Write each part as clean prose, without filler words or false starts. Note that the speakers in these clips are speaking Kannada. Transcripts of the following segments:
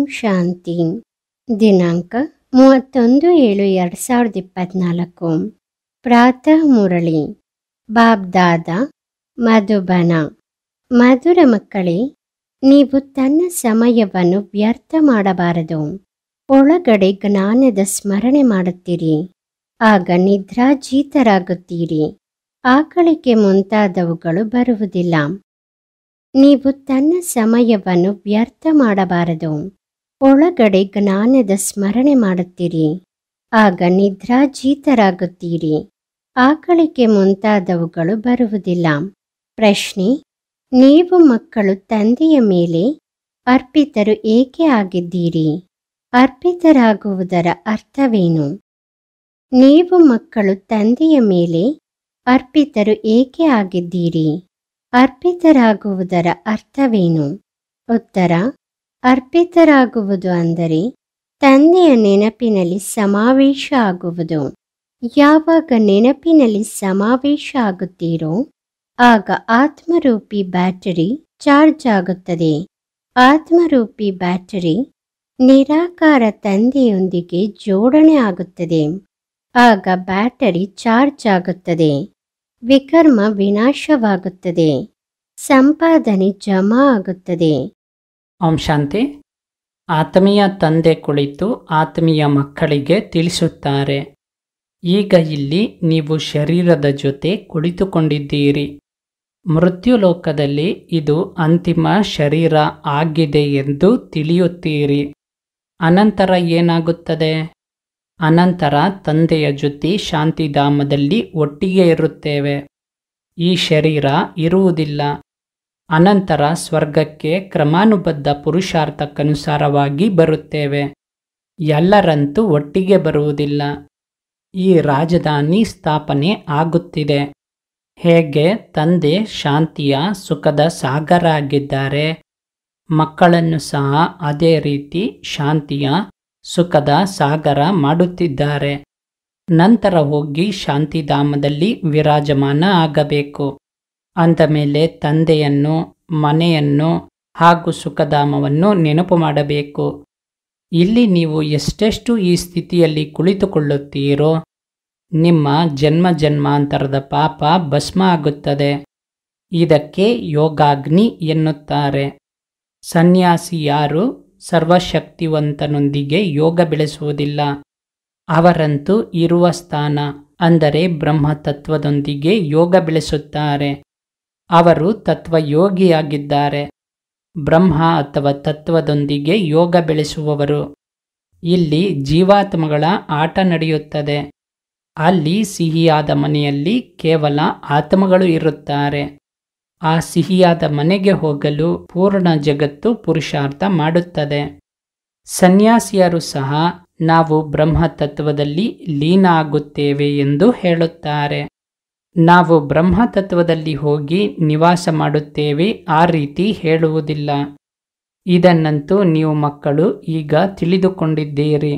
ಶಾಂತಿ. ದಿನಾಂಕ 31/7/2024. ಪ್ರಾತಃ ಮುರಳಿ. ಬಾಬ್ದಾದ ಮಧುಬನ. ಮಧುರ ಮಕ್ಕಳೇ, ನೀವು ತನ್ನ ಸಮಯವನ್ನು ವ್ಯರ್ಥ ಮಾಡಬಾರದು. ಒಳಗಡೆ ಜ್ಞಾನದ ಸ್ಮರಣೆ ಮಾಡುತ್ತೀರಿ, ಆಗ ನಿದ್ರಾಜೀತರಾಗುತ್ತೀರಿ. ಆಕಳಿಕೆ ಮುಂತಾದವುಗಳು ಬರುವುದಿಲ್ಲ. ನೀವು ತನ್ನ ಸಮಯವನ್ನು ವ್ಯರ್ಥ ಮಾಡಬಾರದು. ಒಳಗಡೆ ಜ್ಞಾನದ ಸ್ಮರಣೆ ಮಾಡುತ್ತೀರಿ, ಆಗ ನಿದ್ರಾಜೀತರಾಗುತ್ತೀರಿ. ಆಕಳಿಕೆ ಮುಂತಾದವುಗಳು ಬರುವುದಿಲ್ಲ. ಪ್ರಶ್ನೆ: ನೀವು ಮಕ್ಕಳು ತಂದೆಯ ಮೇಲೆ ಅರ್ಪಿತರು ಏಕೆ ಆಗಿದ್ದೀರಿ? ಅರ್ಪಿತರಾಗುವುದರ ಅರ್ಥವೇನು? ನೀವು ಮಕ್ಕಳು ತಂದೆಯ ಮೇಲೆ ಅರ್ಪಿತರು ಏಕೆ ಆಗಿದ್ದೀರಿ? ಅರ್ಪಿತರಾಗುವುದರ ಅರ್ಥವೇನು? ಉತ್ತರ: ಅರ್ಪಿತರಾಗುವುದು ಅಂದರೆ ತಂದೆಯ ನೆನಪಿನಲ್ಲಿ ಸಮಾವೇಶ ಆಗುವುದು. ಯಾವಾಗ ನೆನಪಿನಲ್ಲಿ ಸಮಾವೇಶ ಆಗುತ್ತೀರೋ ಆಗ ಆತ್ಮರೂಪಿ ಬ್ಯಾಟರಿ ಚಾರ್ಜ್ ಆಗುತ್ತದೆ. ಆತ್ಮರೂಪಿ ಬ್ಯಾಟರಿ ನಿರಾಕಾರ ತಂದೆಯೊಂದಿಗೆ ಜೋಡಣೆ ಆಗುತ್ತದೆ. ಆಗ ಬ್ಯಾಟರಿ ಚಾರ್ಜ್ ಆಗುತ್ತದೆ. ವಿಕರ್ಮ ವಿನಾಶವಾಗುತ್ತದೆ. ಸಂಪಾದನೆ ಜಮಾ ಆಗುತ್ತದೆ. ಓಂ ಶಾಂತಿ. ಆತ್ಮೀಯ ತಂದೆ ಕುಳಿತು ಆತ್ಮೀಯ ಮಕ್ಕಳಿಗೆ ತಿಳಿಸುತ್ತಾರೆ, ಈಗ ಇಲ್ಲಿ ನೀವು ಶರೀರದ ಜೊತೆ ಕುಳಿತುಕೊಂಡಿದ್ದೀರಿ. ಮೃತ್ಯುಲೋಕದಲ್ಲಿ ಇದು ಅಂತಿಮ ಶರೀರ ಆಗಿದೆ ಎಂದು ತಿಳಿಯುತ್ತೀರಿ. ಅನಂತರ ಏನಾಗುತ್ತದೆ? ಅನಂತರ ತಂದೆಯ ಜೊತೆ ಶಾಂತಿಧಾಮದಲ್ಲಿ ಒಟ್ಟಿಗೆ ಇರುತ್ತೇವೆ. ಈ ಶರೀರ ಇರುವುದಿಲ್ಲ. ಅನಂತರ ಸ್ವರ್ಗಕ್ಕೆ ಕ್ರಮಾನುಬದ್ಧ ಪುರುಷಾರ್ಥಕ್ಕನುಸಾರವಾಗಿ ಬರುತ್ತೇವೆ. ಎಲ್ಲರಂತೂ ಒಟ್ಟಿಗೆ ಬರುವುದಿಲ್ಲ. ಈ ರಾಜಧಾನಿ ಸ್ಥಾಪನೆ ಆಗುತ್ತಿದೆ. ಹೇಗೆ ತಂದೆ ಶಾಂತಿಯ ಸುಖದ ಸಾಗರ ಆಗಿದ್ದಾರೆ, ಮಕ್ಕಳನ್ನು ಸಹ ಅದೇ ರೀತಿ ಶಾಂತಿಯ ಸುಖದ ಸಾಗರ ಮಾಡುತ್ತಿದ್ದಾರೆ. ನಂತರ ಹೋಗಿ ಶಾಂತಿಧಾಮದಲ್ಲಿ ವಿರಾಜಮಾನ ಆಗಬೇಕು. ಅಂದ ಮೇಲೆ ತಂದೆಯನ್ನು, ಮನೆಯನ್ನು ಹಾಗೂ ಸುಖಧಾಮವನ್ನು ನೆನಪು ಮಾಡಬೇಕು. ಇಲ್ಲಿ ನೀವು ಎಷ್ಟೆಷ್ಟು ಈ ಸ್ಥಿತಿಯಲ್ಲಿ ಕುಳಿತುಕೊಳ್ಳುತ್ತೀರೋ ನಿಮ್ಮ ಜನ್ಮ ಜನ್ಮಾಂತರದ ಪಾಪ ಭಸ್ಮ ಆಗುತ್ತದೆ. ಇದಕ್ಕೆ ಯೋಗಾಗ್ನಿ ಎನ್ನುತ್ತಾರೆ. ಸನ್ಯಾಸಿ ಯಾರು ಸರ್ವಶಕ್ತಿವಂತನೊಂದಿಗೆ ಯೋಗ ಬೆಳೆಸುವುದಿಲ್ಲ. ಅವರಂತೂ ಇರುವ ಸ್ಥಾನ ಅಂದರೆ ಬ್ರಹ್ಮತತ್ವದೊಂದಿಗೆ ಯೋಗ ಬೆಳೆಸುತ್ತಾರೆ. ಅವರು ತತ್ವಯೋಗಿಯಾಗಿದ್ದಾರೆ. ಬ್ರಹ್ಮ ಅಥವಾ ತತ್ವದೊಂದಿಗೆ ಯೋಗ ಬೆಳೆಸುವವರು. ಇಲ್ಲಿ ಜೀವಾತ್ಮಗಳ ಆಟ ನಡೆಯುತ್ತದೆ. ಅಲ್ಲಿ ಸಿಹಿಯಾದ ಮನೆಯಲ್ಲಿ ಕೇವಲ ಆತ್ಮಗಳು ಇರುತ್ತಾರೆ. ಆ ಸಿಹಿಯಾದ ಮನೆಗೆ ಹೋಗಲು ಪೂರ್ಣ ಜಗತ್ತು ಪುರುಷಾರ್ಥ ಮಾಡುತ್ತದೆ. ಸನ್ಯಾಸಿಯರು ಸಹ ನಾವು ಬ್ರಹ್ಮತತ್ವದಲ್ಲಿ ಲೀನ ಆಗುತ್ತೇವೆ ಎಂದು ಹೇಳುತ್ತಾರೆ. ನಾವು ಬ್ರಹ್ಮತತ್ವದಲ್ಲಿ ಹೋಗಿ ನಿವಾಸ ಮಾಡುತ್ತೇವೆ ಆ ರೀತಿ ಹೇಳುವುದಿಲ್ಲ. ಇದನ್ನಂತೂ ನೀವು ಮಕ್ಕಳು ಈಗ ತಿಳಿದುಕೊಂಡಿದ್ದೀರಿ.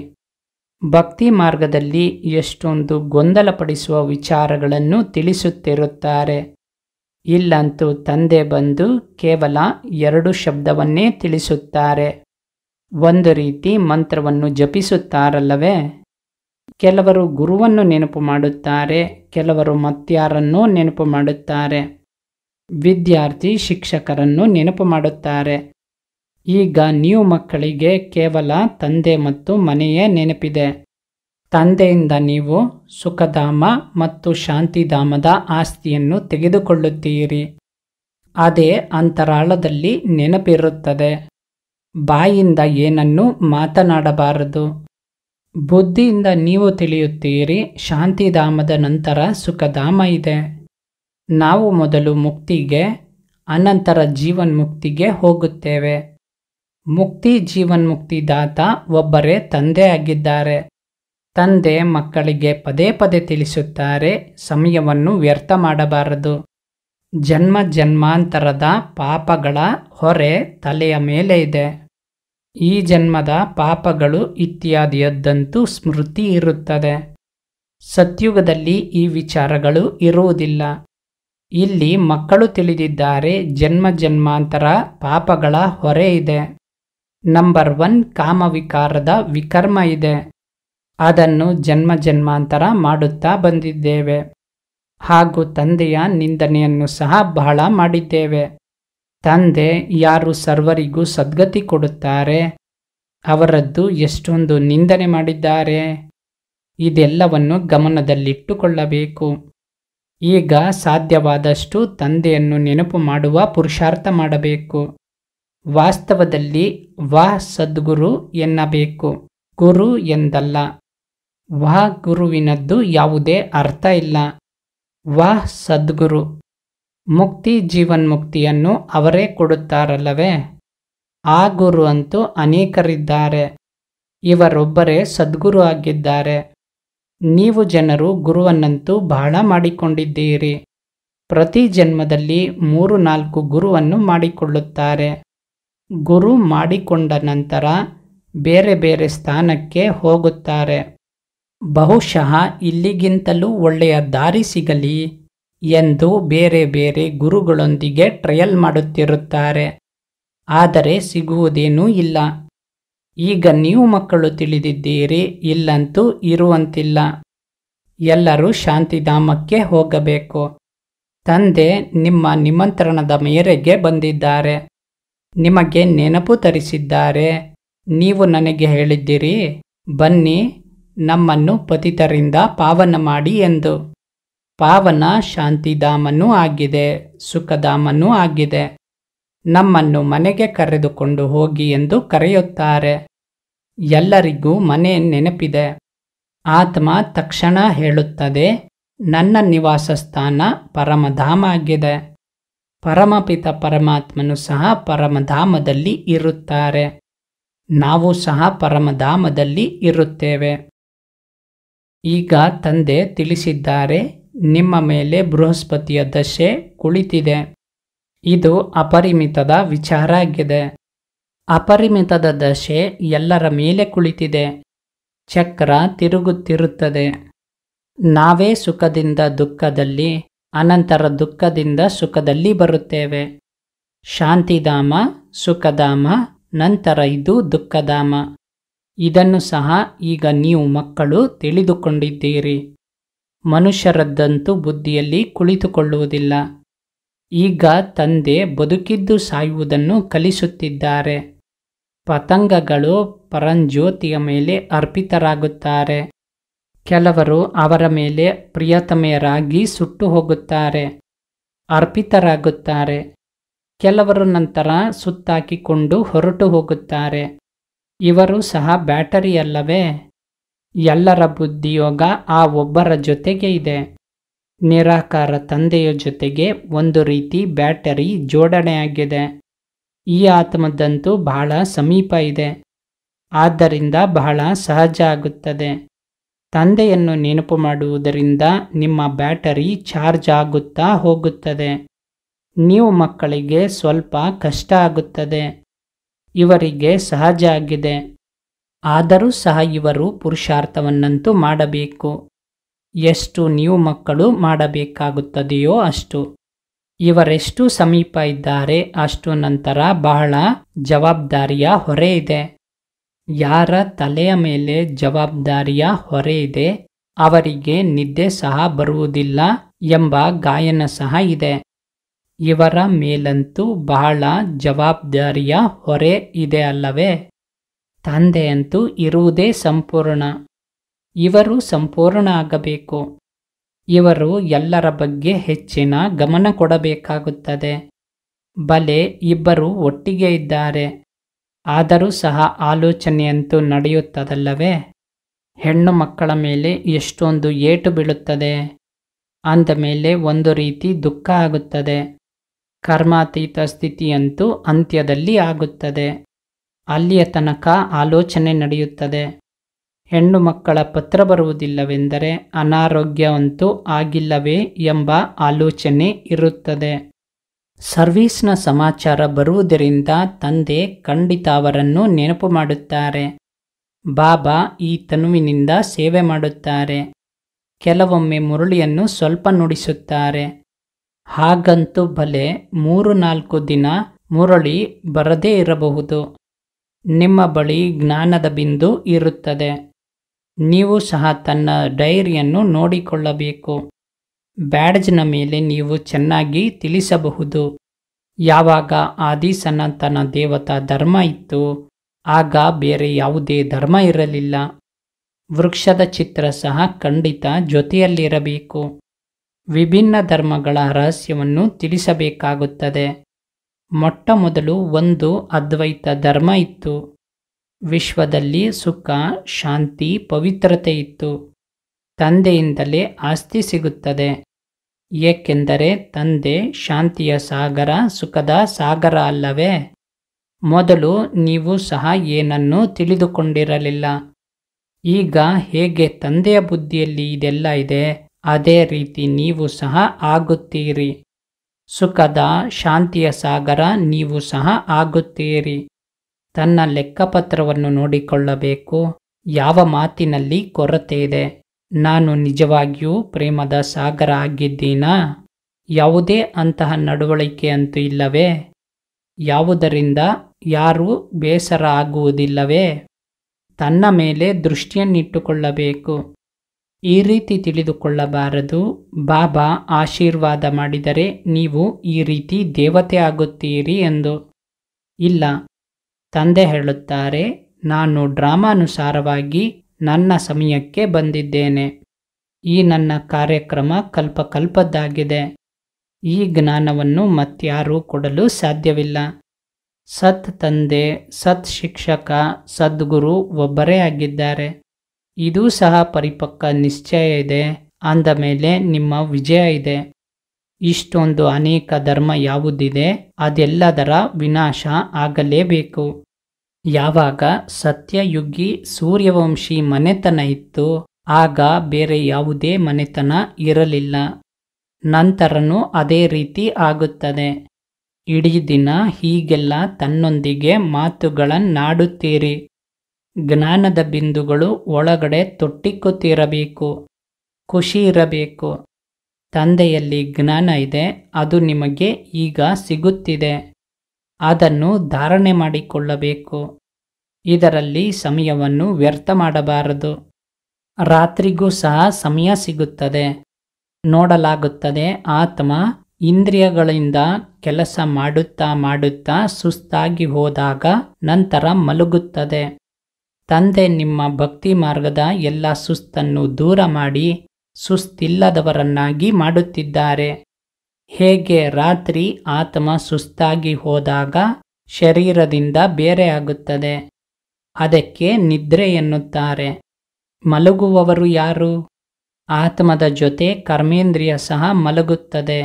ಭಕ್ತಿ ಮಾರ್ಗದಲ್ಲಿ ಎಷ್ಟೊಂದು ಗೊಂದಲಪಡಿಸುವ ವಿಚಾರಗಳನ್ನು ತಿಳಿಸುತ್ತಿರುತ್ತಾರೆ. ಇಲ್ಲಂತೂ ತಂದೆ ಬಂದು ಕೇವಲ 2 ಶಬ್ದವನ್ನೇ ತಿಳಿಸುತ್ತಾರೆ. ಒಂದು ರೀತಿ ಮಂತ್ರವನ್ನು ಜಪಿಸುತ್ತಾರಲ್ಲವೇ? ಕೆಲವರು ಗುರುವನ್ನು ನೆನಪು ಮಾಡುತ್ತಾರೆ, ಕೆಲವರು ಮತ್ಯಾರನ್ನೋ ನೆನಪು ಮಾಡುತ್ತಾರೆ. ವಿದ್ಯಾರ್ಥಿ ಶಿಕ್ಷಕರನ್ನು ನೆನಪು ಮಾಡುತ್ತಾರೆ. ಈಗ ನೀವು ಮಕ್ಕಳಿಗೆ ಕೇವಲ ತಂದೆ ಮತ್ತು ಮನೆಯೇ ನೆನಪಿದೆ. ತಂದೆಯಿಂದ ನೀವು ಸುಖಧಾಮ ಮತ್ತು ಶಾಂತಿಧಾಮದ ಆಸ್ತಿಯನ್ನು ತೆಗೆದುಕೊಳ್ಳುತ್ತೀರಿ. ಅದೇ ಅಂತರಾಳದಲ್ಲಿ ನೆನಪಿರುತ್ತದೆ. ಬಾಯಿಂದ ಏನನ್ನೂ ಮಾತನಾಡಬಾರದು. ಬುದ್ಧಿಯಿಂದ ನೀವು ತಿಳಿಯುತ್ತೀರಿ, ಶಾಂತಿಧಾಮದ ನಂತರ ಸುಖಧಾಮ ಇದೆ. ನಾವು ಮೊದಲು ಮುಕ್ತಿಗೆ, ಅನಂತರ ಜೀವನ್ಮುಕ್ತಿಗೆ ಹೋಗುತ್ತೇವೆ. ಮುಕ್ತಿ ಜೀವನ್ಮುಕ್ತಿದಾತ ಒಬ್ಬರೇ ತಂದೆ ಆಗಿದ್ದಾರೆ. ತಂದೆ ಮಕ್ಕಳಿಗೆ ಪದೇ ಪದೇ ತಿಳಿಸುತ್ತಾರೆ, ಸಮಯವನ್ನು ವ್ಯರ್ಥ ಮಾಡಬಾರದು. ಜನ್ಮ ಜನ್ಮಾಂತರದ ಪಾಪಗಳ ಹೊರೆ ತಲೆಯ ಮೇಲೆ ಇದೆ. ಈ ಜನ್ಮದ ಪಾಪಗಳು ಇತ್ಯಾದಿಯದ್ದಂತೂ ಸ್ಮೃತಿ ಇರುತ್ತದೆ. ಸತ್ಯುಗದಲ್ಲಿ ಈ ವಿಚಾರಗಳು ಇರುವುದಿಲ್ಲ. ಇಲ್ಲಿ ಮಕ್ಕಳು ತಿಳಿದಿದ್ದಾರೆ, ಜನ್ಮ ಜನ್ಮಾಂತರ ಪಾಪಗಳ ಹೊರೆ ಇದೆ. ನಂಬರ್ 1 ಕಾಮವಿಕಾರದ ವಿಕರ್ಮ ಇದೆ. ಅದನ್ನು ಜನ್ಮ ಜನ್ಮಾಂತರ ಮಾಡುತ್ತಾ ಬಂದಿದ್ದೇವೆ. ಹಾಗೂ ತಂದೆಯ ನಿಂದನೆಯನ್ನು ಸಹ ಬಹಳ ಮಾಡಿದ್ದೇವೆ. ತಂದೆ ಯಾರು ಸರ್ವರಿಗೂ ಸದ್ಗತಿ ಕೊಡುತ್ತಾರೆ ಅವರದ್ದು ಎಷ್ಟೊಂದು ನಿಂದನೆ ಮಾಡಿದ್ದಾರೆ. ಇದೆಲ್ಲವನ್ನು ಗಮನದಲ್ಲಿಟ್ಟುಕೊಳ್ಳಬೇಕು. ಈಗ ಸಾಧ್ಯವಾದಷ್ಟು ತಂದೆಯನ್ನು ನೆನಪು ಮಾಡುವ ಪುರುಷಾರ್ಥ ಮಾಡಬೇಕು. ವಾಸ್ತವದಲ್ಲಿ ವಾಹ್ ಸದ್ಗುರು ಎನ್ನಬೇಕು, ಗುರು ಎಂದಲ್ಲ. ವಾಹ್ ಗುರುವಿನದ್ದು ಯಾವುದೇ ಅರ್ಥ ಇಲ್ಲ. ವಾಹ್ ಸದ್ಗುರು. ಮುಕ್ತಿ ಜೀವನ್ಮುಕ್ತಿಯನ್ನು ಅವರೇ ಕೊಡುತ್ತಾರಲ್ಲವೇ? ಆ ಗುರು ಅಂತೂ ಅನೇಕರಿದ್ದಾರೆ. ಇವರೊಬ್ಬರೇ ಸದ್ಗುರು ಆಗಿದ್ದಾರೆ. ನೀವು ಜನರು ಗುರುವನ್ನಂತೂ ಬಹಳ ಮಾಡಿಕೊಂಡಿದ್ದೀರಿ. ಪ್ರತಿ ಜನ್ಮದಲ್ಲಿ 3-4 ಗುರುವನ್ನು ಮಾಡಿಕೊಳ್ಳುತ್ತಾರೆ. ಗುರು ಮಾಡಿಕೊಂಡ ನಂತರ ಬೇರೆ ಬೇರೆ ಸ್ಥಾನಕ್ಕೆ ಹೋಗುತ್ತಾರೆ. ಬಹುಶಃ ಇಲ್ಲಿಗಿಂತಲೂ ಒಳ್ಳೆಯ ದಾರಿ ಸಿಗಲಿ ಎಂದು ಬೇರೆ ಬೇರೆ ಗುರುಗಳೊಂದಿಗೆ ಟ್ರಯಲ್ ಮಾಡುತ್ತಿರುತ್ತಾರೆ. ಆದರೆ ಸಿಗುವುದೇನೂ ಇಲ್ಲ. ಈಗ ನೀವು ಮಕ್ಕಳು ತಿಳಿದಿದ್ದೀರಿ, ಇಲ್ಲಂತೂ ಇರುವಂತಿಲ್ಲ. ಎಲ್ಲರೂ ಶಾಂತಿಧಾಮಕ್ಕೆ ಹೋಗಬೇಕು. ತಂದೆ ನಿಮ್ಮ ನಿಮಂತ್ರಣದ ಮೇರೆಗೆ ಬಂದಿದ್ದಾರೆ. ನಿಮಗೆ ನೆನಪು ತರಿಸಿದ್ದಾರೆ. ನೀವು ನನಗೆ ಹೇಳಿದ್ದೀರಿ, ಬನ್ನಿ ನಮ್ಮನ್ನು ಪತಿತರಿಂದ ಪಾವನ ಮಾಡಿ ಎಂದು. ಪಾವನ ಶಾಂತಿಧಾಮನೂ ಆಗಿದೆ, ಸುಖಧಾಮನೂ ಆಗಿದೆ. ನಮ್ಮನ್ನು ಮನೆಗೆ ಕರೆದುಕೊಂಡು ಹೋಗಿ ಎಂದು ಕರೆಯುತ್ತಾರೆ. ಎಲ್ಲರಿಗೂ ಮನೆ ನೆನಪಿದೆ. ಆತ್ಮ ತಕ್ಷಣ ಹೇಳುತ್ತದೆ, ನನ್ನ ನಿವಾಸ ಸ್ಥಾನ ಪರಮಧಾಮ ಆಗಿದೆ. ಪರಮಪಿತ ಪರಮಾತ್ಮನು ಸಹ ಪರಮಧಾಮದಲ್ಲಿ ಇರುತ್ತಾರೆ. ನಾವು ಸಹ ಪರಮಧಾಮದಲ್ಲಿ ಇರುತ್ತೇವೆ. ಈಗ ತಂದೆ ತಿಳಿಸಿದ್ದಾರೆ, ನಿಮ್ಮ ಮೇಲೆ ಬೃಹಸ್ಪತಿಯ ದಶೆ ಕುಳಿತಿದೆ. ಇದು ಅಪರಿಮಿತದ ವಿಚಾರ ಆಗಿದೆ. ಅಪರಿಮಿತದ ದಶೆ ಎಲ್ಲರ ಮೇಲೆ ಕುಳಿತಿದೆ. ಚಕ್ರ ತಿರುಗುತ್ತಿರುತ್ತದೆ. ನಾವೇ ಸುಖದಿಂದ ದುಃಖದಲ್ಲಿ, ಅನಂತರ ದುಃಖದಿಂದ ಸುಖದಲ್ಲಿ ಬರುತ್ತೇವೆ. ಶಾಂತಿಧಾಮ, ಸುಖಧಾಮ, ನಂತರ ಇದು ದುಃಖಧಾಮ. ಇದನ್ನು ಸಹ ಈಗ ನೀವು ಮಕ್ಕಳು ತಿಳಿದುಕೊಂಡಿದ್ದೀರಿ. ಮನುಷ್ಯರದ್ದಂತೂ ಬುದ್ಧಿಯಲ್ಲಿ ಕುಳಿತುಕೊಳ್ಳುವುದಿಲ್ಲ. ಈಗ ತಂದೆ ಬದುಕಿದ್ದು ಸಾಯುವುದನ್ನು ಕಲಿಸುತ್ತಿದ್ದಾರೆ. ಪತಂಗಗಳು ಪರಂಜ್ಯೋತಿಯ ಮೇಲೆ ಅರ್ಪಿತರಾಗುತ್ತಾರೆ. ಕೆಲವರು ಅವರ ಮೇಲೆ ಪ್ರಿಯತಮೆಯರಾಗಿ ಸುಟ್ಟು ಹೋಗುತ್ತಾರೆ, ಅರ್ಪಿತರಾಗುತ್ತಾರೆ. ಕೆಲವರು ನಂತರ ಸುತ್ತಾಕಿಕೊಂಡು ಹೊರಟು ಹೋಗುತ್ತಾರೆ. ಇವರು ಸಹ ಬ್ಯಾಟರಿ ಅಲ್ಲವೇ? ಎಲ್ಲರ ಬುದ್ಧಿಯೋಗ ಆ ಒಬ್ಬರ ಜೊತೆಗೆ ಇದೆ. ನಿರಾಕಾರ ತಂದೆಯ ಜೊತೆಗೆ ಒಂದು ರೀತಿ ಬ್ಯಾಟರಿ ಜೋಡಣೆಯಾಗಿದೆ. ಈ ಆತ್ಮದಂತೂ ಬಹಳ ಸಮೀಪ ಇದೆ. ಆದ್ದರಿಂದ ಬಹಳ ಸಹಜ ಆಗುತ್ತದೆ. ತಂದೆಯನ್ನು ನೆನಪು ಮಾಡುವುದರಿಂದ ನಿಮ್ಮ ಬ್ಯಾಟರಿ ಚಾರ್ಜ್ ಆಗುತ್ತಾ ಹೋಗುತ್ತದೆ. ನೀವು ಮಕ್ಕಳಿಗೆ ಸ್ವಲ್ಪ ಕಷ್ಟ ಆಗುತ್ತದೆ. ಇವರಿಗೆ ಸಹಜ ಆಗಿದೆ. ಆದರೂ ಸಹ ಇವರು ಪುರುಷಾರ್ಥವನ್ನಂತೂ ಮಾಡಬೇಕು. ಎಷ್ಟು ನೀವು ಮಕ್ಕಳು ಮಾಡಬೇಕಾಗುತ್ತದೆಯೋ ಅಷ್ಟು. ಇವರೆಷ್ಟು ಸಮೀಪ ಇದ್ದಾರೆ ಅಷ್ಟು ನಂತರ ಬಹಳ ಜವಾಬ್ದಾರಿಯ ಹೊರೆ ಇದೆ. ಯಾರ ತಲೆಯ ಮೇಲೆ ಜವಾಬ್ದಾರಿಯ ಹೊರೆ ಇದೆ ಅವರಿಗೆ ನಿದ್ದೆ ಸಹ ಬರುವುದಿಲ್ಲ ಎಂಬ ಗಾಯನ ಸಹ ಇದೆ. ಇವರ ಮೇಲಂತೂ ಬಹಳ ಜವಾಬ್ದಾರಿಯ ಹೊರೆ ಇದೆ ಅಲ್ಲವೇ? ತಂದೆಯಂತೂ ಇರುವುದೇ ಸಂಪೂರ್ಣ. ಇವರು ಸಂಪೂರ್ಣ ಆಗಬೇಕು. ಇವರು ಎಲ್ಲರ ಬಗ್ಗೆ ಹೆಚ್ಚಿನ ಗಮನ ಕೊಡಬೇಕಾಗುತ್ತದೆ. ಬಲೆ ಇಬ್ಬರು ಒಟ್ಟಿಗೆ ಇದ್ದಾರೆ. ಆದರೂ ಸಹ ಆಲೋಚನೆಯಂತೂ ನಡೆಯುತ್ತದಲ್ಲವೇ? ಹೆಣ್ಣು ಮಕ್ಕಳ ಮೇಲೆ ಎಷ್ಟೊಂದು ಏಟು ಬೀಳುತ್ತದೆ. ಅಂದ ಮೇಲೆ ಒಂದು ರೀತಿ ದುಃಖ ಆಗುತ್ತದೆ. ಕರ್ಮಾತೀತ ಸ್ಥಿತಿಯಂತೂ ಅಂತ್ಯದಲ್ಲಿ ಆಗುತ್ತದೆ. ಅಲ್ಲಿಯ ತನಕ ಆಲೋಚನೆ ನಡೆಯುತ್ತದೆ. ಹೆಣ್ಣು ಮಕ್ಕಳ ಪತ್ರ ಬರುವುದಿಲ್ಲವೆಂದರೆ ಅನಾರೋಗ್ಯವಂತೂ ಆಗಿಲ್ಲವೇ ಎಂಬ ಆಲೋಚನೆ ಇರುತ್ತದೆ. ಸರ್ವೀಸ್ನ ಸಮಾಚಾರ ಬರುವುದರಿಂದ ತಂದೆ ಖಂಡಿತ ಅವರನ್ನು ನೆನಪು ಮಾಡುತ್ತಾರೆ. ಬಾಬಾ ಈ ತನುವಿನಿಂದ ಸೇವೆ ಮಾಡುತ್ತಾರೆ. ಕೆಲವೊಮ್ಮೆ ಮುರಳಿಯನ್ನು ಸ್ವಲ್ಪ ನುಡಿಸುತ್ತಾರೆ. ಹಾಗಂತೂ ಭಲೆ 3-4 ದಿನ ಮುರಳಿ ಬರದೇ ಇರಬಹುದು. ನಿಮ್ಮ ಬಳಿ ಜ್ಞಾನದ ಬಿಂದು ಇರುತ್ತದೆ. ನೀವು ಸಹ ತನ್ನ ಡೈರಿಯನ್ನು ನೋಡಿಕೊಳ್ಳಬೇಕು. ಬ್ಯಾಡ್ಜ್ನ ಮೇಲೆ ನೀವು ಚೆನ್ನಾಗಿ ತಿಳಿಸಬಹುದು. ಯಾವಾಗ ಆದಿ ಸನಾತನ ದೇವತಾ ಧರ್ಮ ಇತ್ತು, ಆಗ ಬೇರೆ ಯಾವುದೇ ಧರ್ಮ ಇರಲಿಲ್ಲ. ವೃಕ್ಷದ ಚಿತ್ರ ಸಹ ಖಂಡಿತ ಜೊತೆಯಲ್ಲಿರಬೇಕು. ವಿಭಿನ್ನ ಧರ್ಮಗಳ ರಹಸ್ಯವನ್ನು ತಿಳಿಸಬೇಕಾಗುತ್ತದೆ. ಮೊಟ್ಟ ಮೊದಲು ಒಂದು ಅದ್ವೈತ ಧರ್ಮ ಇತ್ತು. ವಿಶ್ವದಲ್ಲಿ ಸುಖ, ಶಾಂತಿ, ಪವಿತ್ರತೆ ಇತ್ತು. ತಂದೆಯಿಂದಲೇ ಆಸ್ತಿ ಸಿಗುತ್ತದೆ. ಏಕೆಂದರೆ ತಂದೆ ಶಾಂತಿಯ ಸಾಗರ, ಸುಖದ ಸಾಗರ ಅಲ್ಲವೇ? ಮೊದಲು ನೀವು ಸಹ ಏನನ್ನೂ ತಿಳಿದುಕೊಂಡಿರಲಿಲ್ಲ. ಈಗ ಹೇಗೆ ತಂದೆಯ ಬುದ್ಧಿಯಲ್ಲಿ ಇದೆಲ್ಲ ಇದೆ, ಅದೇ ರೀತಿ ನೀವು ಸಹ ಆಗುತ್ತೀರಿ. ಸುಖದ, ಶಾಂತಿಯ ಸಾಗರ ನೀವು ಸಹ ಆಗುತ್ತೀರಿ. ತನ್ನ ಲೆಕ್ಕಪತ್ರವನ್ನು ನೋಡಿಕೊಳ್ಳಬೇಕು. ಯಾವ ಮಾತಿನಲ್ಲಿ ಕೊರತೆ ಇದೆ? ನಾನು ನಿಜವಾಗಿಯೂ ಪ್ರೇಮದ ಸಾಗರ ಆಗಿದ್ದೀನಾ? ಯಾವುದೇ ಅಂತಹ ನಡವಳಿಕೆ ಅಂತೂ ಇಲ್ಲವೇ? ಯಾವುದರಿಂದ ಯಾರೂ ಬೇಸರ ಆಗುವುದಿಲ್ಲವೇ? ತನ್ನ ಮೇಲೆ ದೃಷ್ಟಿಯನ್ನಿಟ್ಟುಕೊಳ್ಳಬೇಕು. ಈ ರೀತಿ ತಿಳಿದುಕೊಳ್ಳಬಾರದು. ಬಾಬಾ ಆಶೀರ್ವಾದ ಮಾಡಿದರೆ ನೀವು ಈ ರೀತಿ ದೇವತೆ ಆಗುತ್ತೀರಿ ಎಂದು. ಇಲ್ಲ, ತಂದೆ ಹೇಳುತ್ತಾರೆ, ನಾನು ಡ್ರಾಮಾನುಸಾರವಾಗಿ ನನ್ನ ಸಮಯಕ್ಕೆ ಬಂದಿದ್ದೇನೆ. ಈ ನನ್ನ ಕಾರ್ಯಕ್ರಮ ಕಲ್ಪಕಲ್ಪದ್ದಾಗಿದೆ. ಈ ಜ್ಞಾನವನ್ನು ಮತ್ಯಾರೂ ಕೊಡಲು ಸಾಧ್ಯವಿಲ್ಲ. ಸತ್ ತಂದೆ, ಸತ್ ಶಿಕ್ಷಕ, ಸದ್ಗುರು ಒಬ್ಬರೇ ಆಗಿದ್ದಾರೆ. ಇದೂ ಸಹ ಪರಿಪಕ್ವ ನಿಶ್ಚಯ ಇದೆ. ಅಂದ ಮೇಲೆ ನಿಮ್ಮ ವಿಜಯ ಇದೆ. ಇಷ್ಟೊಂದು ಅನೇಕ ಧರ್ಮ ಯಾವುದಿದೆ, ಅದೆಲ್ಲದರ ವಿನಾಶ ಆಗಲೇಬೇಕು. ಯಾವಾಗ ಸತ್ಯಯುಗಿ ಸೂರ್ಯವಂಶಿ ಮನೆತನ ಇತ್ತು, ಆಗ ಬೇರೆ ಯಾವುದೇ ಮನೆತನ ಇರಲಿಲ್ಲ. ನಂತರನೂ ಅದೇ ರೀತಿ ಆಗುತ್ತದೆ. ಇಡೀ ದಿನ ಹೀಗೆಲ್ಲ ತನ್ನೊಂದಿಗೆ ಮಾತುಗಳನ್ನಾಡುತ್ತೀರಿ. ಜ್ಞಾನದ ಬಿಂದುಗಳು ಒಳಗಡೆ ತೊಟ್ಟಿಕ್ಕುತ್ತಿರಬೇಕು. ಖುಷಿ ಇರಬೇಕು. ತಂದೆಯಲ್ಲಿ ಜ್ಞಾನ ಇದೆ, ಅದು ನಿಮಗೆ ಈಗ ಸಿಗುತ್ತಿದೆ. ಅದನ್ನು ಧಾರಣೆ ಮಾಡಿಕೊಳ್ಳಬೇಕು. ಇದರಲ್ಲಿ ಸಮಯವನ್ನು ವ್ಯರ್ಥ ಮಾಡಬಾರದು. ರಾತ್ರಿಗೂ ಸಹ ಸಮಯ ಸಿಗುತ್ತದೆ. ನೋಡಲಾಗುತ್ತದೆ, ಆತ್ಮ ಇಂದ್ರಿಯಗಳಿಂದ ಕೆಲಸ ಮಾಡುತ್ತಾ ಮಾಡುತ್ತಾ ಸುಸ್ತಾಗಿ ಹೋದಾಗ ನಂತರ ಮಲಗುತ್ತದೆ. ತಂದೆ ನಿಮ್ಮ ಭಕ್ತಿ ಮಾರ್ಗದ ಎಲ್ಲ ಸುಸ್ತನ್ನು ದೂರ ಮಾಡಿ ಸುಸ್ತಿಲ್ಲದವರನ್ನಾಗಿ ಮಾಡುತ್ತಿದ್ದಾರೆ. ಹೇಗೆ ರಾತ್ರಿ ಆತ್ಮ ಸುಸ್ತಾಗಿ ಹೋದಾಗ ಶರೀರದಿಂದ ಬೇರೆ ಆಗುತ್ತದೆ, ಅದಕ್ಕೆ ನಿದ್ರೆ ಎನ್ನುತ್ತಾರೆ. ಮಲಗುವವರು ಯಾರು? ಆತ್ಮದ ಜೊತೆ ಕರ್ಮೇಂದ್ರಿಯ ಸಹ ಮಲಗುತ್ತದೆ.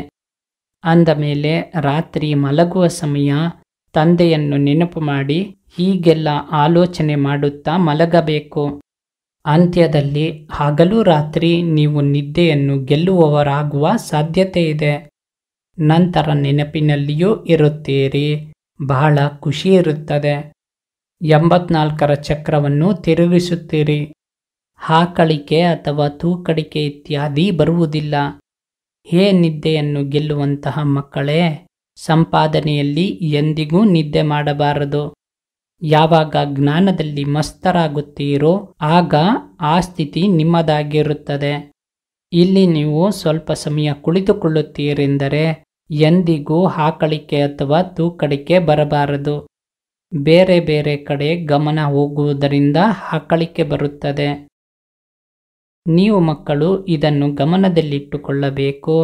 ಅಂದ ಮೇಲೆ ರಾತ್ರಿ ಮಲಗುವ ಸಮಯ ತಂದೆಯನ್ನು ನೆನಪು ಮಾಡಿ ಹೀಗೆಲ್ಲ ಆಲೋಚನೆ ಮಾಡುತ್ತಾ ಮಲಗಬೇಕು. ಅಂತ್ಯದಲ್ಲಿ ಹಗಲು ರಾತ್ರಿ ನೀವು ನಿದ್ದೆಯನ್ನು ಗೆಲ್ಲುವವರಾಗುವ ಸಾಧ್ಯತೆ ಇದೆ. ನಂತರ ನೆನಪಿನಲ್ಲಿಯೂ ಇರುತ್ತೀರಿ. ಬಹಳ ಖುಷಿ ಇರುತ್ತದೆ. 84ರ ಚಕ್ರವನ್ನು ತಿರುಗಿಸುತ್ತೀರಿ. ಹಾಕಳಿಕೆ ಅಥವಾ ತೂಕಡಿಕೆ ಇತ್ಯಾದಿ ಬರುವುದಿಲ್ಲ. ಹೇ ನಿದ್ದೆಯನ್ನು ಗೆಲ್ಲುವಂತಹ ಮಕ್ಕಳೇ, ಸಂಪಾದನೆಯಲ್ಲಿ ಎಂದಿಗೂ ನಿದ್ದೆ ಮಾಡಬಾರದು. ಯಾವಾಗ ಜ್ಞಾನದಲ್ಲಿ ಮಸ್ತರಾಗುತ್ತೀರೋ ಆಗ ಆ ಸ್ಥಿತಿ ನಿಮ್ಮದಾಗಿರುತ್ತದೆ. ಇಲ್ಲಿ ನೀವು ಸ್ವಲ್ಪ ಸಮಯ ಕುಳಿತುಕೊಳ್ಳುತ್ತೀರೆಂದರೆ ಎಂದಿಗೂ ಹಾಕಳಿಕೆ ಅಥವಾ ತೂಕಡಿಕೆ ಬರಬಾರದು. ಬೇರೆ ಬೇರೆ ಕಡೆ ಗಮನ ಹೋಗುವುದರಿಂದ ಹಾಕಳಿಕೆ ಬರುತ್ತದೆ. ನೀವು ಮಕ್ಕಳು ಇದನ್ನು ಗಮನದಲ್ಲಿಟ್ಟುಕೊಳ್ಳಬೇಕು.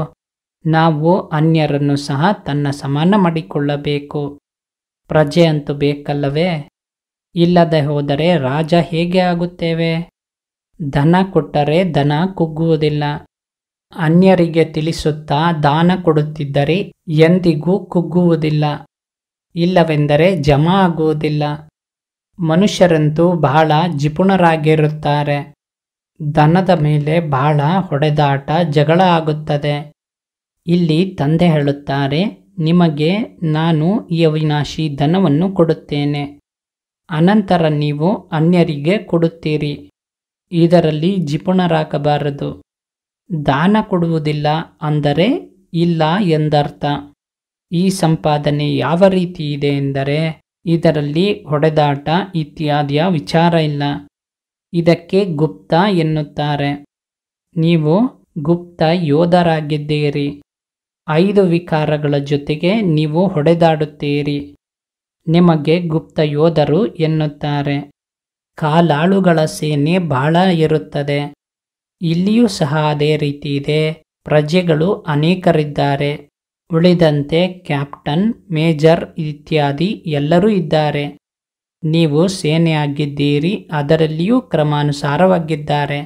ನಾವು ಅನ್ಯರನ್ನು ಸಹ ತನ್ನ ಸಮಾನ ಮಾಡಿಕೊಳ್ಳಬೇಕು. ಪ್ರಜೆ ಅಂತೂ ಬೇಕಲ್ಲವೇ? ಇಲ್ಲದೆ ಹೋದರೆ ರಾಜ ಹೇಗೆ ಆಗುತ್ತೇವೆ? ಧನ ಕೊಟ್ಟರೆ ಧನ ಕುಗ್ಗುವುದಿಲ್ಲ. ಅನ್ಯರಿಗೆ ತಿಳಿಸುತ್ತಾ ದಾನ ಕೊಡುತ್ತಿದ್ದರೆ ಎಂದಿಗೂ ಕುಗ್ಗುವುದಿಲ್ಲ. ಇಲ್ಲವೆಂದರೆ ಜಮಾ ಆಗುವುದಿಲ್ಲ. ಮನುಷ್ಯರಂತೂ ಬಹಳ ಜಿಪುಣರಾಗಿರುತ್ತಾರೆ. ಧನದ ಮೇಲೆ ಬಹಳ ಹೊಡೆದಾಟ, ಜಗಳ ಆಗುತ್ತದೆ. ಇಲ್ಲಿ ತಂದೆ ಹೇಳುತ್ತಾರೆ, ನಿಮಗೆ ನಾನು ಈ ಅವಿನಾಶಿ ಧನವನ್ನು ಕೊಡುತ್ತೇನೆ. ಅನಂತರ ನೀವು ಅನ್ಯರಿಗೆ ಕೊಡುತ್ತೀರಿ. ಇದರಲ್ಲಿ ಜಿಪುಣರಾಗಬಾರದು. ದಾನ ಕೊಡುವುದಿಲ್ಲ ಅಂದರೆ ಇಲ್ಲ ಎಂದರ್ಥ. ಈ ಸಂಪಾದನೆ ಯಾವ ರೀತಿ ಇದೆ ಎಂದರೆ ಇದರಲ್ಲಿ ಹೊಡೆದಾಟ ಇತ್ಯಾದಿಯ ವಿಚಾರ ಇಲ್ಲ. ಇದಕ್ಕೆ ಗುಪ್ತ ಎನ್ನುತ್ತಾರೆ. ನೀವು ಗುಪ್ತ ಯೋಧರಾಗಿದ್ದೀರಿ. 5 ವಿಕಾರಗಳ ಜೊತೆಗೆ ನೀವು ಹೊಡೆದಾಡುತ್ತೀರಿ. ನಿಮಗೆ ಗುಪ್ತ ಯೋಧರು ಎನ್ನುತ್ತಾರೆ. ಕಾಲಾಳುಗಳ ಸೇನೆ ಬಹಳ ಇರುತ್ತದೆ. ಇಲ್ಲಿಯೂ ಸಹ ಅದೇ ರೀತಿ ಇದೆ. ಪ್ರಜೆಗಳು ಅನೇಕರಿದ್ದಾರೆ. ಉಳಿದಂತೆ ಕ್ಯಾಪ್ಟನ್, ಮೇಜರ್ ಇತ್ಯಾದಿ ಎಲ್ಲರೂ ಇದ್ದಾರೆ. ನೀವು ಸೇನೆಯಾಗಿದ್ದೀರಿ, ಅದರಲ್ಲಿಯೂ ಕ್ರಮಾನುಸಾರವಾಗಿದ್ದಾರೆ.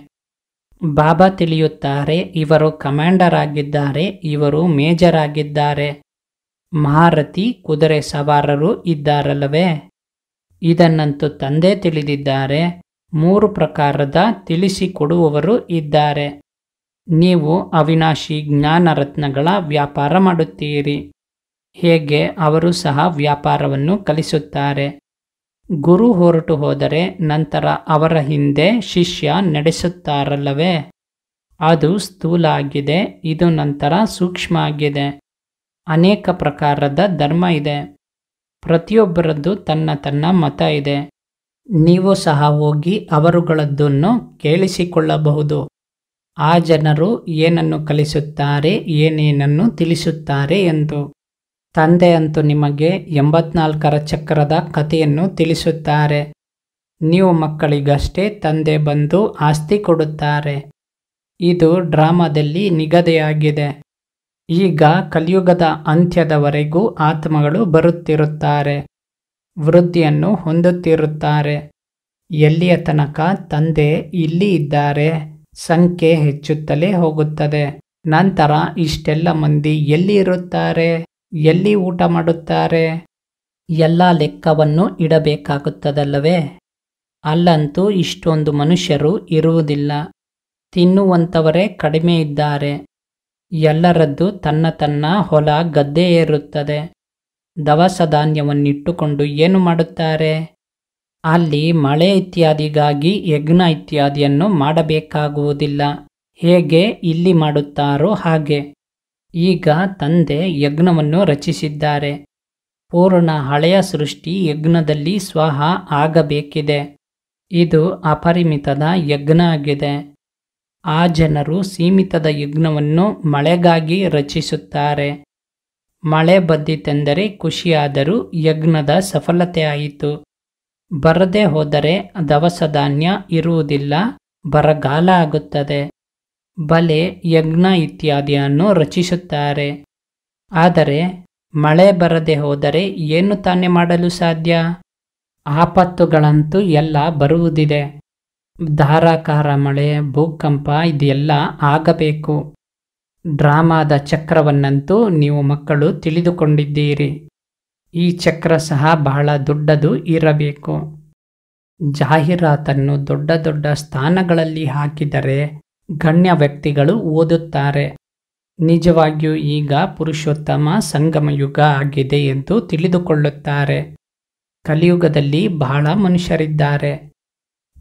ಬಾಬಾ ತಿಳಿಯುತ್ತಾರೆ, ಇವರು ಕಮಾಂಡರ್ ಆಗಿದ್ದಾರೆ, ಇವರು ಮೇಜರ್ ಆಗಿದ್ದಾರೆ. ಮಹಾರಥಿ, ಕುದುರೆ ಸವಾರರು ಇದ್ದಾರಲ್ಲವೇ? ಇದನ್ನಂತೂ ತಂದೆ ತಿಳಿದಿದ್ದಾರೆ. 3 ಪ್ರಕಾರದ ತಿಳಿಸಿಕೊಡುವವರು ಇದ್ದಾರೆ. ನೀವು ಅವಿನಾಶಿ ಜ್ಞಾನ ರತ್ನಗಳ ವ್ಯಾಪಾರ ಮಾಡುತ್ತೀರಿ. ಹೇಗೆ ಅವರು ಸಹ ವ್ಯಾಪಾರವನ್ನು ಕಲಿಸುತ್ತಾರೆ. ಗುರು ಹೊರಟು ಹೋದರೆ ನಂತರ ಅವರ ಹಿಂದೆ ಶಿಷ್ಯ ನಡೆಸುತ್ತಾರಲ್ಲವೇ? ಅದು ಸ್ಥೂಲ ಆಗಿದೆ, ಇದು ನಂತರ ಸೂಕ್ಷ್ಮ ಆಗಿದೆ. ಅನೇಕ ಪ್ರಕಾರದ ಧರ್ಮ ಇದೆ. ಪ್ರತಿಯೊಬ್ಬರದ್ದು ತನ್ನ ತನ್ನ ಮತ ಇದೆ. ನೀವು ಸಹ ಹೋಗಿ ಅವರುಗಳದ್ದನ್ನು ಕೇಳಿಸಿಕೊಳ್ಳಬಹುದು. ಆ ಜನರು ಏನನ್ನು ಕಲಿಸುತ್ತಾರೆ, ಏನೇನನ್ನು ತಿಳಿಸುತ್ತಾರೆ ಎಂದು. ತಂದೆ ಅಂತೂ ನಿಮಗೆ 84ರ ಚಕ್ರದ ಕಥೆಯನ್ನು ತಿಳಿಸುತ್ತಾರೆ. ನೀವು ಮಕ್ಕಳಿಗಷ್ಟೇ ತಂದೆ ಬಂದು ಆಸ್ತಿ ಕೊಡುತ್ತಾರೆ. ಇದು ಡ್ರಾಮಾದಲ್ಲಿ ನಿಗದಿಯಾಗಿದೆ. ಈಗ ಕಲಿಯುಗದ ಅಂತ್ಯದವರೆಗೂ ಆತ್ಮಗಳು ಬರುತ್ತಿರುತ್ತಾರೆ, ವೃದ್ಧಿಯನ್ನು ಹೊಂದುತ್ತಿರುತ್ತಾರೆ. ಎಲ್ಲಿಯ ತನಕ ತಂದೆ ಇಲ್ಲಿ ಇದ್ದಾರೆ, ಸಂಖ್ಯೆ ಹೆಚ್ಚುತ್ತಲೇ ಹೋಗುತ್ತದೆ. ನಂತರ ಇಷ್ಟೆಲ್ಲ ಮಂದಿ ಎಲ್ಲಿ ಇರುತ್ತಾರೆ, ಎಲ್ಲಿ ಊಟ ಮಾಡುತ್ತಾರೆ? ಎಲ್ಲ ಲೆಕ್ಕವನ್ನು ಇಡಬೇಕಾಗುತ್ತದಲ್ಲವೇ? ಅಲ್ಲಂತೂ ಇಷ್ಟೊಂದು ಮನುಷ್ಯರು ಇರುವುದಿಲ್ಲ. ತಿನ್ನುವಂಥವರೇ ಕಡಿಮೆ ಇದ್ದಾರೆ. ಎಲ್ಲರದ್ದು ತನ್ನ ತನ್ನ ಹೊಲ ಗದ್ದೆ ಇರುತ್ತದೆ. ದವಸ ಧಾನ್ಯವನ್ನಿಟ್ಟುಕೊಂಡು ಏನು ಮಾಡುತ್ತಾರೆ? ಅಲ್ಲಿ ಮಳೆ ಇತ್ಯಾದಿಗಾಗಿ ಯಜ್ಞ ಇತ್ಯಾದಿಯನ್ನು ಮಾಡಬೇಕಾಗುವುದಿಲ್ಲ. ಹೇಗೆ ಇಲ್ಲಿ ಮಾಡುತ್ತಾರೋ ಹಾಗೆ. ಈಗ ತಂದೆ ಯಜ್ಞವನ್ನು ರಚಿಸಿದ್ದಾರೆ. ಪೂರ್ಣ ಹಳೆಯ ಸೃಷ್ಟಿ ಯಜ್ಞದಲ್ಲಿ ಸ್ವಹ ಆಗಬೇಕಿದೆ. ಇದು ಅಪರಿಮಿತದ ಯಜ್ಞ ಆಗಿದೆ. ಆ ಜನರು ಸೀಮಿತದ ಯಜ್ಞವನ್ನು ಮಳೆಗಾಗಿ ರಚಿಸುತ್ತಾರೆ. ಮಳೆ ಬಂದಿತೆಂದರೆ ಖುಷಿಯಾದರೂ ಯಜ್ಞದ ಸಫಲತೆ ಆಯಿತು. ಬರದೆ ಹೋದರೆ ದವಸ ಧಾನ್ಯ ಇರುವುದಿಲ್ಲ, ಬರಗಾಲ ಆಗುತ್ತದೆ. ಬಲೆ, ಯಜ್ಞ ಇತ್ಯಾದಿಯನ್ನು ರಚಿಸುತ್ತಾರೆ. ಆದರೆ ಮಳೆ ಬರದೆ ಹೋದರೆ ಏನು ತಾನೇ ಮಾಡಲು ಸಾಧ್ಯ? ಆಪತ್ತುಗಳಂತೂ ಎಲ್ಲ ಬರುವುದಿದೆ. ಧಾರಾಕಾರ ಮಳೆ, ಭೂಕಂಪ ಇದೆಲ್ಲ ಆಗಬೇಕು. ಡ್ರಾಮಾದ ಚಕ್ರವನ್ನಂತೂ ನೀವು ಮಕ್ಕಳು ತಿಳಿದುಕೊಂಡಿದ್ದೀರಿ. ಈ ಚಕ್ರ ಸಹ ಬಹಳ ದೊಡ್ಡದು ಇರಬೇಕು. ಜಾಹೀರಾತನ್ನು ದೊಡ್ಡ ದೊಡ್ಡ ಸ್ಥಾನಗಳಲ್ಲಿ ಹಾಕಿದರೆ ಗಣ್ಯ ವ್ಯಕ್ತಿಗಳು ಓದುತ್ತಾರೆ. ನಿಜವಾಗಿಯೂ ಈಗ ಪುರುಷೋತ್ತಮ ಸಂಗಮಯುಗ ಆಗಿದೆ ಎಂದು ತಿಳಿದುಕೊಳ್ಳುತ್ತಾರೆ. ಕಲಿಯುಗದಲ್ಲಿ ಬಹಳ ಮನುಷ್ಯರಿದ್ದಾರೆ.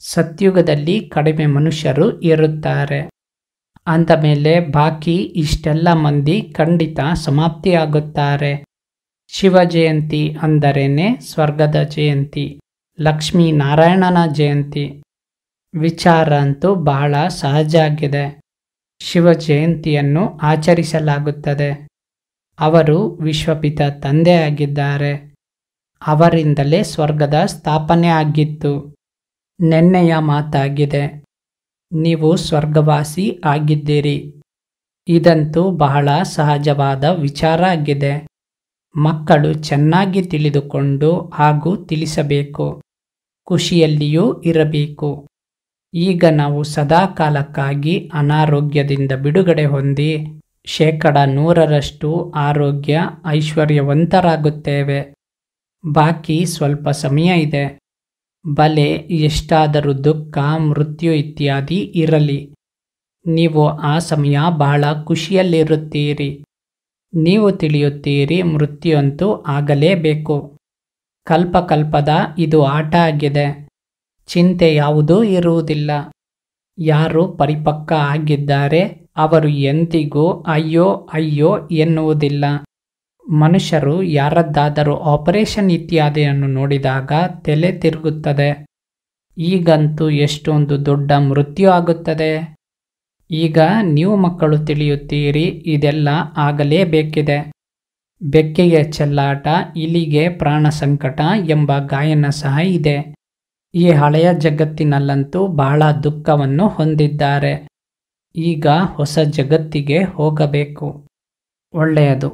ಸತ್ಯುಗದಲ್ಲಿ ಕಡಿಮೆ ಮನುಷ್ಯರು ಇರುತ್ತಾರೆ. ಅಂದಮೇಲೆ ಬಾಕಿ ಇಷ್ಟೆಲ್ಲ ಮಂದಿ ಖಂಡಿತ ಸಮಾಪ್ತಿಯಾಗುತ್ತಾರೆ. ಶಿವ ಜಯಂತಿ ಅಂದರೇನೆ ಸ್ವರ್ಗದ ಜಯಂತಿ, ಲಕ್ಷ್ಮೀನಾರಾಯಣನ ಜಯಂತಿ. ವಿಚಾರ ಅಂತೂ ಬಹಳ ಸಹಜ ಆಗಿದೆ. ಶಿವ ಜಯಂತಿಯನ್ನು ಆಚರಿಸಲಾಗುತ್ತದೆ. ಅವರು ವಿಶ್ವಪಿತ ತಂದೆ ಆಗಿದ್ದಾರೆ. ಅವರಿಂದಲೇ ಸ್ವರ್ಗದ ಸ್ಥಾಪನೆ ಆಗಿತ್ತು. ನೆನ್ನೆಯ ಮಾತಾಗಿದೆ. ನೀವು ಸ್ವರ್ಗವಾಸಿ ಆಗಿದ್ದೀರಿ. ಇದಂತೂ ಬಹಳ ಸಹಜವಾದ ವಿಚಾರ ಆಗಿದೆ. ಮಕ್ಕಳು ಚೆನ್ನಾಗಿ ತಿಳಿದುಕೊಂಡು ಹಾಗೂ ತಿಳಿಸಬೇಕು. ಖುಷಿಯಲ್ಲಿಯೂ ಇರಬೇಕು. ಈಗ ನಾವು ಸದಾಕಾಲಕ್ಕಾಗಿ ಅನಾರೋಗ್ಯದಿಂದ ಬಿಡುಗಡೆ ಹೊಂದಿ 100% ಆರೋಗ್ಯ ಐಶ್ವರ್ಯವಂತರಾಗುತ್ತೇವೆ. ಬಾಕಿ ಸ್ವಲ್ಪ ಸಮಯ ಇದೆ. ಬಲೆ, ಎಷ್ಟಾದರೂ ದುಃಖ, ಮೃತ್ಯು ಇತ್ಯಾದಿ ಇರಲಿ, ನೀವು ಆ ಸಮಯ ಬಹಳ ಖುಷಿಯಲ್ಲಿರುತ್ತೀರಿ. ನೀವು ತಿಳಿಯುತ್ತೀರಿ, ಮೃತ್ಯು ಅಂತೂ ಆಗಲೇಬೇಕು. ಕಲ್ಪಕಲ್ಪದ ಇದು ಆಟ ಆಗಿದೆ. ಚಿಂತೆ ಯಾವುದೂ ಇರುವುದಿಲ್ಲ. ಯಾರು ಪರಿಪಕ್ವ ಆಗಿದ್ದಾರೆ ಅವರು ಎಂದಿಗೂ ಅಯ್ಯೋ ಅಯ್ಯೋ ಎನ್ನುವುದಿಲ್ಲ. ಮನುಷ್ಯರು ಯಾರದ್ದಾದರೂ ಆಪರೇಷನ್ ಇತ್ಯಾದಿಯನ್ನು ನೋಡಿದಾಗ ತಲೆ ತಿರುಗುತ್ತದೆ. ಈಗಂತೂ ಎಷ್ಟೊಂದು ದೊಡ್ಡ ಮೃತ್ಯು ಆಗುತ್ತದೆ. ಈಗ ನೀವು ಮಕ್ಕಳು ತಿಳಿಯುತ್ತೀರಿ, ಇದೆಲ್ಲ ಆಗಲೇಬೇಕಿದೆ. ಬೆಕ್ಕೆಗೆ ಚೆಲ್ಲಾಟ, ಇಲಿಗೆ ಪ್ರಾಣ ಸಂಕಟ ಎಂಬ ಗಾಯನ ಸಹ ಇದೆ. ಈ ಹಳೆಯ ಜಗತ್ತಿನಲ್ಲಂತೂ ಬಹಳ ದುಃಖವನ್ನು ಹೊಂದಿದ್ದಾರೆ. ಈಗ ಹೊಸ ಜಗತ್ತಿಗೆ ಹೋಗಬೇಕು. ಒಳ್ಳೆಯದು.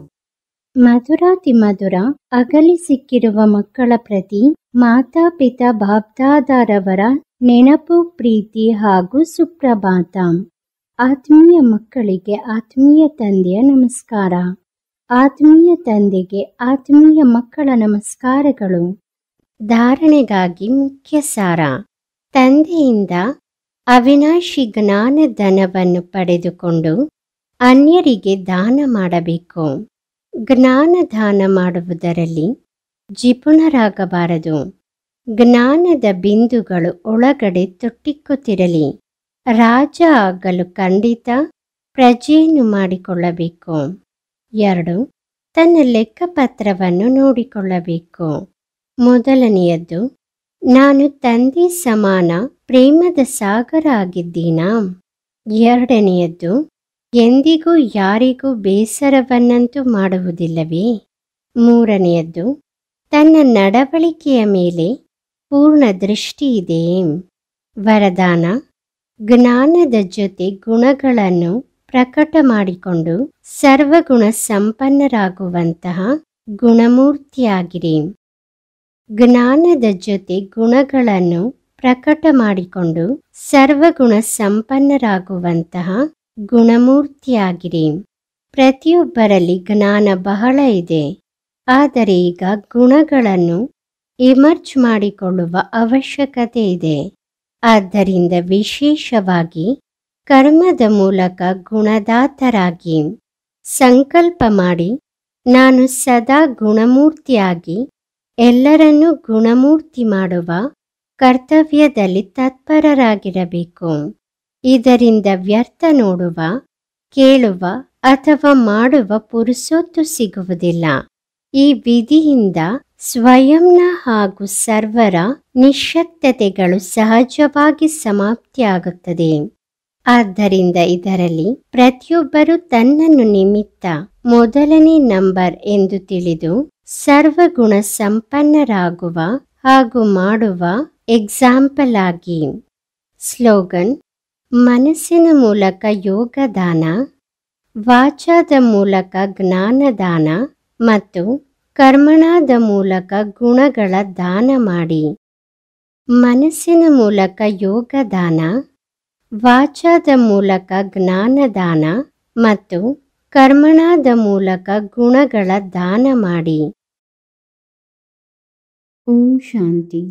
ಮಧುರಾತಿ ಮಧುರ ಅಗಲಿ ಸಿಕ್ಕಿರುವ ಮಕ್ಕಳ ಪ್ರತಿ ಮಾತಾಪಿತಾ ಬಾಬ್ದಾದಾರವರ ನೆನಪು, ಪ್ರೀತಿ ಹಾಗೂ ಸುಪ್ರಭಾತ. ಆತ್ಮೀಯ ಮಕ್ಕಳಿಗೆ ಆತ್ಮೀಯ ತಂದೆಯ ನಮಸ್ಕಾರ. ಆತ್ಮೀಯ ತಂದೆಗೆ ಆತ್ಮೀಯ ಮಕ್ಕಳ ನಮಸ್ಕಾರಗಳು. ಧಾರಣೆಗಾಗಿ ಮುಖ್ಯ ಸಾರ. ತಂದೆಯಿಂದ ಅವಿನಾಶಿ ಜ್ಞಾನಧನವನ್ನು ಪಡೆದುಕೊಂಡು ಅನ್ಯರಿಗೆ ದಾನ ಮಾಡಬೇಕು. ಜ್ಞಾನ ದಾನ ಮಾಡುವುದರಲ್ಲಿ ಜಿಪುಣರಾಗಬಾರದು. ಜ್ಞಾನದ ಬಿಂದುಗಳು ಒಳಗಡೆ ತೊಟ್ಟಿಕ್ಕುತ್ತಿರಲಿ. ರಾಜ ಆಗಲು ಖಂಡಿತ ಪ್ರಜೆಯನ್ನು ಮಾಡಿಕೊಳ್ಳಬೇಕು. 2. ತನ್ನ ಲೆಕ್ಕಪತ್ರವನ್ನು ನೋಡಿಕೊಳ್ಳಬೇಕು. ಮೊದಲನೆಯದ್ದು, ನಾನು ತಂದೆ ಸಮಾನ ಪ್ರೇಮದ ಸಾಗರ ಆಗಿದ್ದೀನಾ? ಎರಡನೆಯದ್ದು, ಎಂದಿಗೂ ಯಾರಿಗೂ ಬೇಸರವನ್ನಂತೂ ಮಾಡುವುದಿಲ್ಲವೇ? ಮೂರನೆಯದ್ದು, ತನ್ನ ನಡವಳಿಕೆಯ ಮೇಲೆ ಪೂರ್ಣ ದೃಷ್ಟಿ ಇದೆಯೇ? ವರದಾನ: ಜ್ಞಾನದ ಜೊತೆ ಗುಣಗಳನ್ನು ಪ್ರಕಟ ಮಾಡಿಕೊಂಡು ಸರ್ವಗುಣ ಸಂಪನ್ನರಾಗುವಂತಹ ಗುಣಮೂರ್ತಿಯಾಗಿರಿ. ಜ್ಞಾನದ ಜೊತೆ ಗುಣಗಳನ್ನು ಪ್ರಕಟ ಮಾಡಿಕೊಂಡು ಸರ್ವಗುಣ ಸಂಪನ್ನರಾಗುವಂತಹ ಗುಣಮೂರ್ತಿಯಾಗಿರಿ. ಪ್ರತಿಯೊಬ್ಬರಲ್ಲಿ ಜ್ಞಾನ ಬಹಳ ಇದೆ, ಆದರೆ ಈಗ ಗುಣಗಳನ್ನು ಇಮರ್ಜ್ ಮಾಡಿಕೊಳ್ಳುವ ಅವಶ್ಯಕತೆ ಇದೆ. ಆದ್ದರಿಂದ ವಿಶೇಷವಾಗಿ ಕರ್ಮದ ಮೂಲಕ ಗುಣದಾತರಾಗಿ ಸಂಕಲ್ಪ ಮಾಡಿ, ನಾನು ಸದಾ ಗುಣಮೂರ್ತಿಯಾಗಿ ಎಲ್ಲರನ್ನೂ ಗುಣಮೂರ್ತಿ ಮಾಡುವ ಕರ್ತವ್ಯದಲ್ಲಿ ತತ್ಪರರಾಗಿರಬೇಕು. ಇದರಿಂದ ವ್ಯರ್ಥ ನೋಡುವ, ಕೇಳುವ ಅಥವಾ ಮಾಡುವ ಪುರುಸೊತ್ತು ಸಿಗುವುದಿಲ್ಲ. ಈ ವಿಧಿಯಿಂದ ಸ್ವಯಂನ ಹಾಗೂ ಸರ್ವರ ನಿಶ್ಶಕ್ತತೆಗಳು ಸಹಜವಾಗಿ ಸಮಾಪ್ತಿಯಾಗುತ್ತದೆ. ಆದ್ದರಿಂದ ಇದರಲ್ಲಿ ಪ್ರತಿಯೊಬ್ಬರೂ ತನ್ನನ್ನು ನಿಮಿತ್ತ ಮೊದಲನೇ ನಂಬರ್ ಎಂದು ತಿಳಿದು ಸರ್ವಗುಣ ಸಂಪನ್ನರಾಗುವ ಹಾಗೂ ಮಾಡುವ ಎಕ್ಸಾಂಪಲ್ ಆಗಿ. ಸ್ಲೋಗನ್: ಮನಸ್ಸಿನ ಮೂಲಕ ಯೋಗದಾನ, ವಾಚಾದ ಮೂಲಕ ಜ್ಞಾನದಾನ ಮತ್ತು ಕರ್ಮಣಾದ ಮೂಲಕ ಗುಣಗಳ ದಾನ ಮಾಡಿ. ಮನಸ್ಸಿನ ಮೂಲಕ ಯೋಗದಾನ, ವಾಚಾದ ಮೂಲಕ ಜ್ಞಾನದಾನ ಮತ್ತು ಕರ್ಮಣಾದ ಮೂಲಕ ಗುಣಗಳ ದಾನ ಮಾಡಿ. ಓಂ ಶಾಂತಿ.